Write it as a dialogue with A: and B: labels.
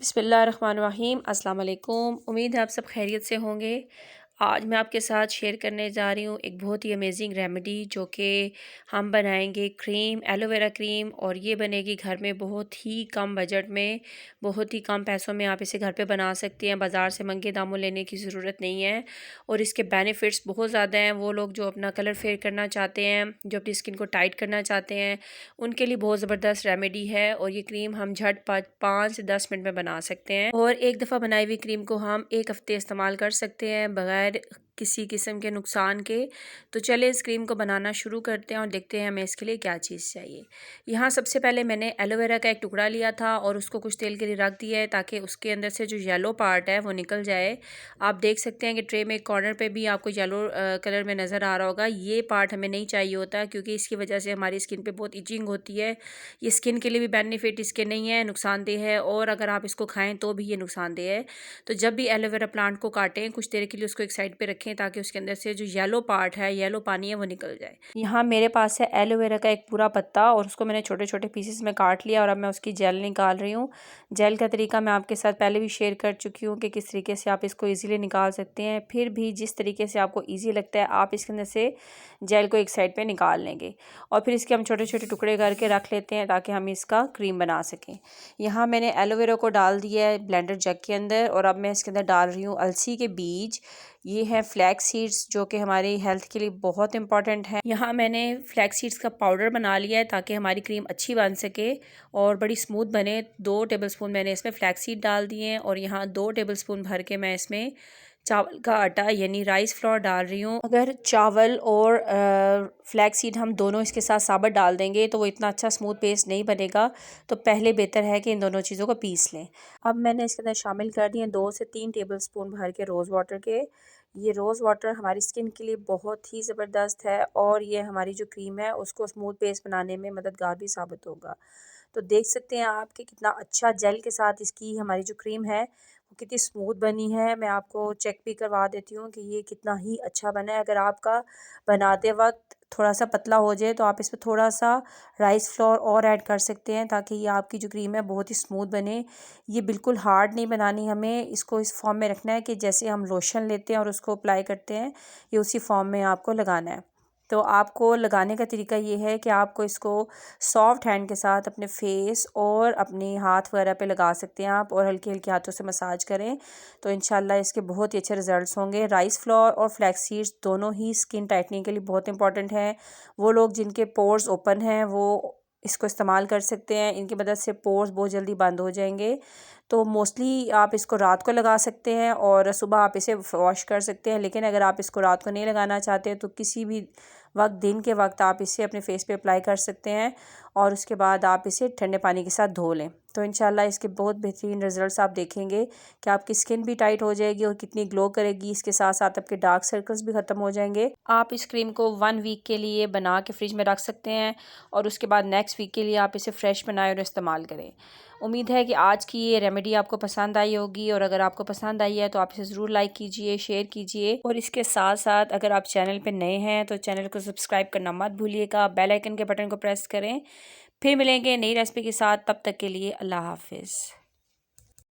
A: बिस्मिल्लाहिर्रहमानिर्रहीम। अस्सलाम वालेकुम। उम्मीद है आप सब खैरियत से होंगे। आज मैं आपके साथ शेयर करने जा रही हूँ एक बहुत ही अमेजिंग रेमेडी जो कि हम बनाएंगे क्रीम, एलोवेरा क्रीम, और ये बनेगी घर में बहुत ही कम बजट में, बहुत ही कम पैसों में आप इसे घर पे बना सकती हैं। बाज़ार से महंगे दामों लेने की ज़रूरत नहीं है और इसके बेनिफिट्स बहुत ज़्यादा हैं। वो लोग जो अपना कलर फेयर करना चाहते हैं, जो अपनी स्किन को टाइट करना चाहते हैं, उनके लिए बहुत ज़बरदस्त रेमेडी है। और ये क्रीम हम झट 5 से 10 मिनट में बना सकते हैं और एक दफ़ा बनाई हुई क्रीम को हम एक हफ़्ते इस्तेमाल कर सकते हैं बगैर किसी किस्म के नुकसान के। तो चले इस क्रीम को बनाना शुरू करते हैं और देखते हैं हमें इसके लिए क्या चीज़ चाहिए। यहाँ सबसे पहले मैंने एलोवेरा का एक टुकड़ा लिया था और उसको कुछ तेल के लिए रख दिया है ताकि उसके अंदर से जो येलो पार्ट है वो निकल जाए। आप देख सकते हैं कि ट्रे में एक कॉर्नर पे भी आपको येलो कलर में नज़र आ रहा होगा। ये पार्ट हमें नहीं चाहिए होता क्योंकि इसकी वजह से हमारी स्किन पे बहुत इचिंग होती है। ये स्किन के लिए भी बेनिफिट इसके नहीं है, नुकसानदेह है, और अगर आप इसको खाएं तो भी ये नुकसानदेह है। तो जब भी एलोवेरा प्लांट को काटें, कुछ देर के लिए उसको एक साइड पे रखें ताकि उसके अंदर से जो येलो पार्ट है, येलो पानी है, वो निकल जाए। यहाँ मेरे पास है एलोवेरा का एक पूरा पत्ता और उसको मैंने छोटे छोटे पीसेस में काट लिया और अब मैं उसकी जेल निकाल रही हूँ। जेल का तरीका मैं आपके साथ पहले भी शेयर कर चुकी हूँ कि किस तरीके से आप इसको ईजिली निकाल सकते हैं। फिर भी जिस तरीके से आपको ईजी लगता है आप इसके अंदर से जेल को एक साइड पे निकाल लेंगे और फिर इसके हम छोटे छोटे टुकड़े करके रख लेते हैं ताकि हम इसका क्रीम बना सकें। यहाँ मैंने एलोवेरा को डाल दिया है ब्लेंडर जग के अंदर और अब मैं इसके अंदर डाल रही हूँ अलसी के बीज। ये है फ्लैक्स सीड्स जो कि हमारी हेल्थ के लिए बहुत इंपॉर्टेंट है। यहाँ मैंने फ्लैक्स सीड्स का पाउडर बना लिया है ताकि हमारी क्रीम अच्छी बन सके और बड़ी स्मूथ बने। 2 टेबलस्पून मैंने इसमें फ्लैक्स सीड डाल दिए हैं और यहाँ 2 टेबलस्पून भर के मैं इसमें चावल का आटा यानी राइस फ्लोर डाल रही हूँ। अगर चावल और फ्लैक्स सीड हम दोनों इसके साथ साबुत डाल देंगे तो वो इतना अच्छा स्मूथ पेस्ट नहीं बनेगा, तो पहले बेहतर है कि इन दोनों चीज़ों को पीस लें। अब मैंने इसके अंदर शामिल कर दिए 2 से 3 टेबलस्पून भर के रोज़ वाटर के। ये रोज़ वाटर हमारी स्किन के लिए बहुत ही ज़बरदस्त है और ये हमारी जो क्रीम है उसको स्मूथ पेस्ट बनाने में मददगार भी साबित होगा। तो देख सकते हैं आप कि कितना अच्छा जेल के साथ इसकी हमारी जो क्रीम है वो कितनी स्मूथ बनी है। मैं आपको चेक भी करवा देती हूँ कि ये कितना ही अच्छा बना है। अगर आपका बनाते वक्त थोड़ा सा पतला हो जाए तो आप इसमें थोड़ा सा राइस फ्लोर और ऐड कर सकते हैं ताकि ये आपकी जो क्रीम है बहुत ही स्मूथ बने। ये बिल्कुल हार्ड नहीं बनानी, हमें इसको इस फॉर्म में रखना है कि जैसे हम लोशन लेते हैं और उसको अप्लाई करते हैं, ये उसी फॉर्म में आपको लगाना है। तो आपको लगाने का तरीका ये है कि आपको इसको सॉफ्ट हैंड के साथ अपने फेस और अपने हाथ वगैरह पे लगा सकते हैं आप और हल्के हल्के हाथों से मसाज करें तो इंशाल्लाह इसके बहुत ही अच्छे रिजल्ट्स होंगे। राइस फ्लोर और फ्लैक्स सीड्स दोनों ही स्किन टाइटनिंग के लिए बहुत इंपॉर्टेंट हैं। वो लोग जिनके पोर्स ओपन हैं वो इसको इस्तेमाल कर सकते हैं, इनकी मदद से पोर्स बहुत जल्दी बंद हो जाएंगे। तो मोस्टली आप इसको रात को लगा सकते हैं और सुबह आप इसे वॉश कर सकते हैं, लेकिन अगर आप इसको रात को नहीं लगाना चाहते तो किसी भी वक्त दिन के वक्त आप इसे अपने फेस पे अप्लाई कर सकते हैं और उसके बाद आप इसे ठंडे पानी के साथ धो लें। तो इंशाल्लाह इसके बहुत बेहतरीन रिजल्ट्स आप देखेंगे कि आपकी स्किन भी टाइट हो जाएगी और कितनी ग्लो करेगी। इसके साथ साथ आपके डार्क सर्कल्स भी ख़त्म हो जाएंगे। आप इस क्रीम को 1 वीक के लिए बना के फ्रिज में रख सकते हैं और उसके बाद नेक्स्ट वीक के लिए आप इसे फ्रेश बनाएं और इस्तेमाल करें। उम्मीद है कि आज की ये रेमेडी आपको पसंद आई होगी और अगर आपको पसंद आई है तो आप इसे ज़रूर लाइक कीजिए, शेयर कीजिए और इसके साथ साथ अगर आप चैनल पे नए हैं तो चैनल को सब्सक्राइब करना मत भूलिएगा। बेल आइकन के बटन को प्रेस करें। फिर मिलेंगे नई रेसिपी के साथ, तब तक के लिए अल्लाह हाफिज़।